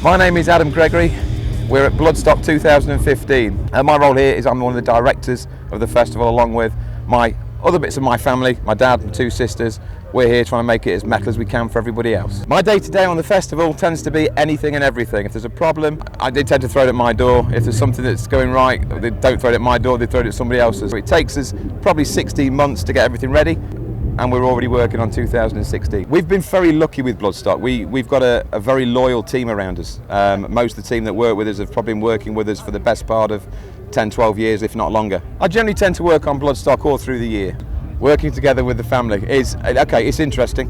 My name is Adam Gregory. We're at Bloodstock 2015. My role here is I'm one of the directors of the festival, along with my other bits of my family, my dad and two sisters. We're here trying to make it as metal as we can for everybody else. My day-to-day on the festival tends to be anything and everything. If there's a problem, I do tend to throw it at my door. If there's something that's going right, they don't throw it at my door, they throw it at somebody else's. It takes us probably 16 months to get everything ready, and we're already working on 2016. We've been very lucky with Bloodstock. We've got a very loyal team around us. Most of the team that work with us have probably been working with us for the best part of 10, 12 years, if not longer. I generally tend to work on Bloodstock all through the year. Working together with the family is, okay, it's interesting.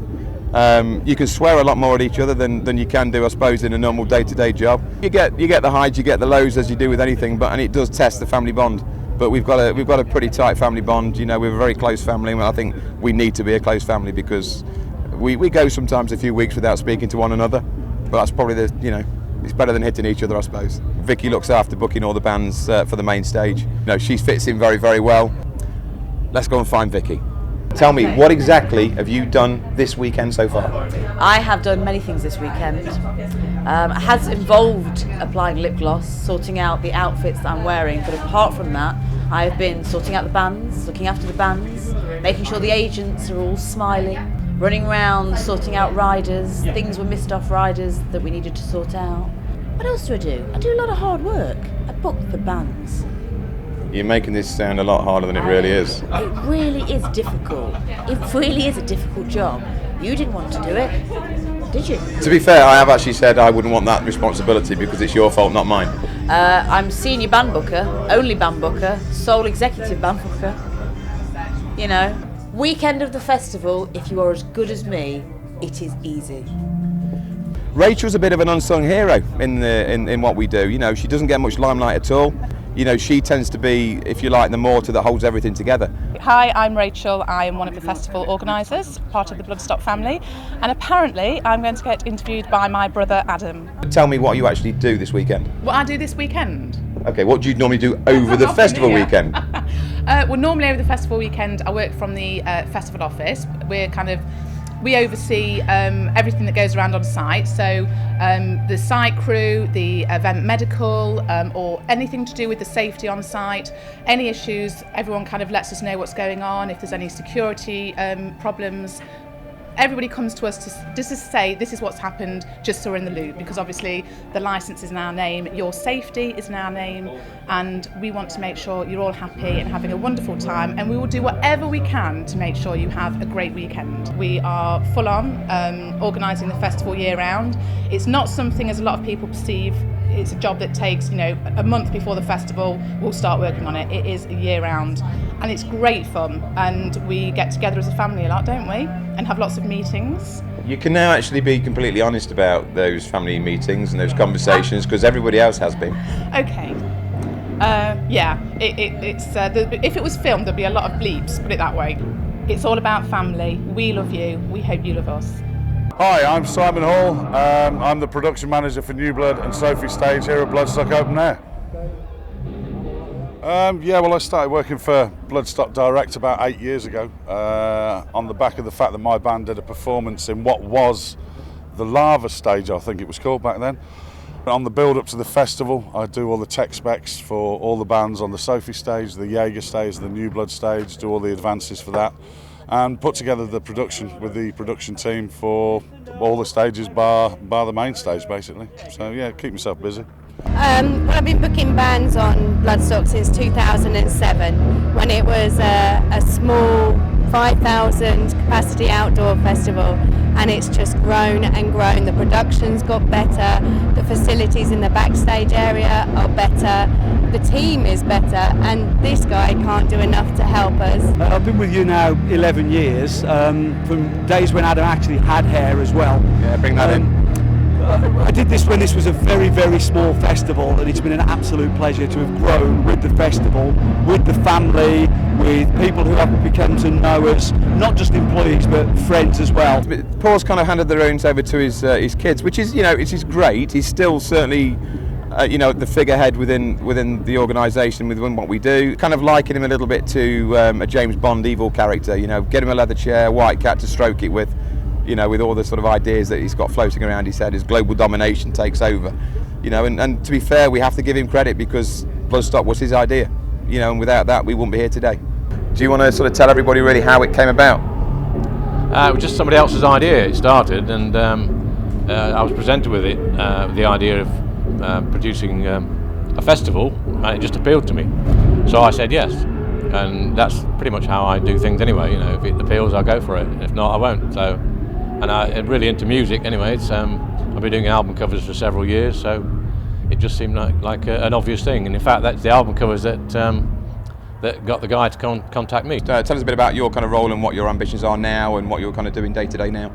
You can swear a lot more at each other than you can do, I suppose, in a normal day-to-day job. You get the highs, you get the lows, as you do with anything, and it does test the family bond. But we've got a pretty tight family bond. You know, we're a very close family, and I think we need to be a close family because we go sometimes a few weeks without speaking to one another. But that's probably it's better than hitting each other, I suppose. Vicky looks after booking all the bands for the main stage. You know, she fits in very, very well. Let's go and find Vicky. Tell me, what exactly have you done this weekend so far? I have done many things this weekend. It has involved applying lip gloss, sorting out the outfits that I'm wearing, but apart from that, I have been sorting out the bands, looking after the bands, making sure the agents are all smiling, running around sorting out riders, things were missed off riders that we needed to sort out. What else do? I do a lot of hard work. I book the bands. You're making this sound a lot harder than it really is. It really is difficult. It really is a difficult job. You didn't want to do it, did you? To be fair, I have actually said I wouldn't want that responsibility because it's your fault, not mine. I'm senior band booker, only band booker, sole executive band booker. You know, weekend of the festival, if you are as good as me, it is easy. Rachel's a bit of an unsung hero in what we do. You know, she doesn't get much limelight at all. You know, she tends to be, if you like, the mortar that holds everything together. Hi, I'm Rachel. I am one of the festival organisers, part of the Bloodstock family, and apparently I'm going to get interviewed by my brother Adam. Tell me what you actually do this weekend. What I do this weekend? Okay, what do you normally do over the festival weekend? Well, normally over the festival weekend I work from the festival office. We oversee everything that goes around on site, so the site crew, the event medical, or anything to do with the safety on site, any issues, everyone kind of lets us know what's going on, if there's any security problems. Everybody comes to us just to say this is what's happened, just so we're in the loop, because obviously the licence is in our name, your safety is in our name, and we want to make sure you're all happy and having a wonderful time, and we will do whatever we can to make sure you have a great weekend. We are full on organising the festival year round. It's not something, as a lot of people perceive, it's a job that takes, you know, a month before the festival, we'll start working on it. It is a year round, and it's great fun, and we get together as a family a lot, don't we? And have lots of meetings. You can now actually be completely honest about those family meetings and those conversations because everybody else has been. Okay. Yeah, if it was filmed, there'd be a lot of bleeps, put it that way. It's all about family. We love you. We hope you love us. Hi, I'm Simon Hall. I'm the production manager for New Blood and Sophie Stage here at Bloodstock Open Air. I started working for Bloodstock Direct about 8 years ago on the back of the fact that my band did a performance in what was the Lava Stage, I think it was called back then. On the build-up to the festival, I do all the tech specs for all the bands on the Sophie Stage, the Jaeger Stage, the New Blood Stage, do all the advances for that, and put together the production with the production team for all the stages bar the main stage, basically. So yeah, keep myself busy. I've been booking bands on Bloodstock since 2007, when it was a small 5,000 capacity outdoor festival, and it's just grown and grown. The production's got better, the facilities in the backstage area are better, the team is better, and this guy can't do enough to help us. I've been with you now 11 years, from days when Adam actually had hair as well. Yeah, bring that in. I did this when this was a very, very small festival, and it's been an absolute pleasure to have grown with the festival, with the family, with people who have become to know us, not just employees but friends as well. Paul's kind of handed the reins over to his kids, which is, you know, it is great. He's still certainly the figurehead within the organisation, within what we do. Kind of liken him a little bit to a James Bond evil character. You know, get him a leather chair, white cat to stroke it with. you know, with all the sort of ideas that he's got floating around his head as global domination takes over. You know, and to be fair, we have to give him credit because Bloodstock was his idea. You know, and without that, we wouldn't be here today. Do you want to sort of tell everybody really how it came about? It was just somebody else's idea. It started, and I was presented with it, the idea of producing a festival, and it just appealed to me. So I said yes, and that's pretty much how I do things anyway. You know, if it appeals, I'll go for it. If not, I won't. So, and I'm really into music anyway. It's, I've been doing album covers for several years, so it just seemed like an obvious thing. And in fact, that's the album covers that got the guy to contact me. Tell us a bit about your kind of role and what your ambitions are now and what you're kind of doing day to day now.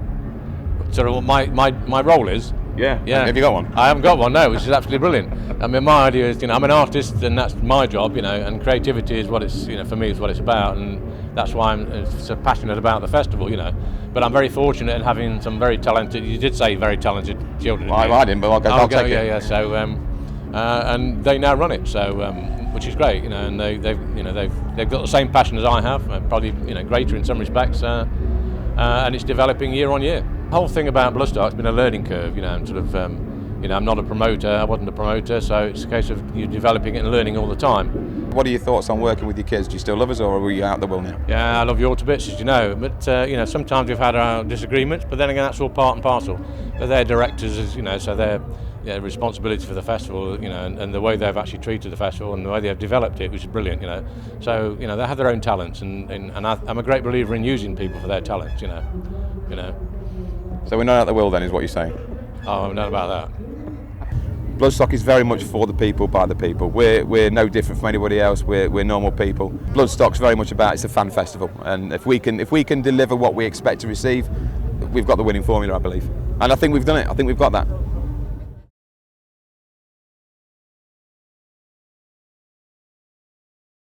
Sort of what my role is. Yeah. Have you got one? I haven't got one, no, which is absolutely brilliant. I mean, my idea is, you know, I'm an artist and that's my job, you know, and creativity is what it's, you know, for me is what it's about, and that's why I'm so passionate about the festival, you know. But I'm very fortunate in having some very talented, you did say very talented children. Well, I didn't, but I'll take it. Yeah. So, and they now run it, so which is great, you know, and they've got the same passion as I have, probably, you know, greater in some respects, and it's developing year on year. The whole thing about Bloodstock's been a learning curve, you know, and sort of, you know, I'm not a promoter, I wasn't a promoter, so it's a case of you developing it and learning all the time. What are your thoughts on working with your kids? Do you still love us, or are you out the will now? Yeah, I love you all to bits, as you know, but, you know, sometimes we've had our disagreements, but then again, that's all part and parcel. But they're directors, as you know, so they're responsibility for the festival, you know, and the way they've actually treated the festival and the way they've developed it, which is brilliant, you know. So, you know, they have their own talents, and I'm a great believer in using people for their talents, you know. So we're not out the will then, is what you're saying? Oh, I'm not about that. Bloodstock is very much for the people, by the people. We're no different from anybody else. We're normal people. Bloodstock's very much about, it's a fan festival, and if we can deliver what we expect to receive, we've got the winning formula, I believe. And I think we've done it. I think we've got that.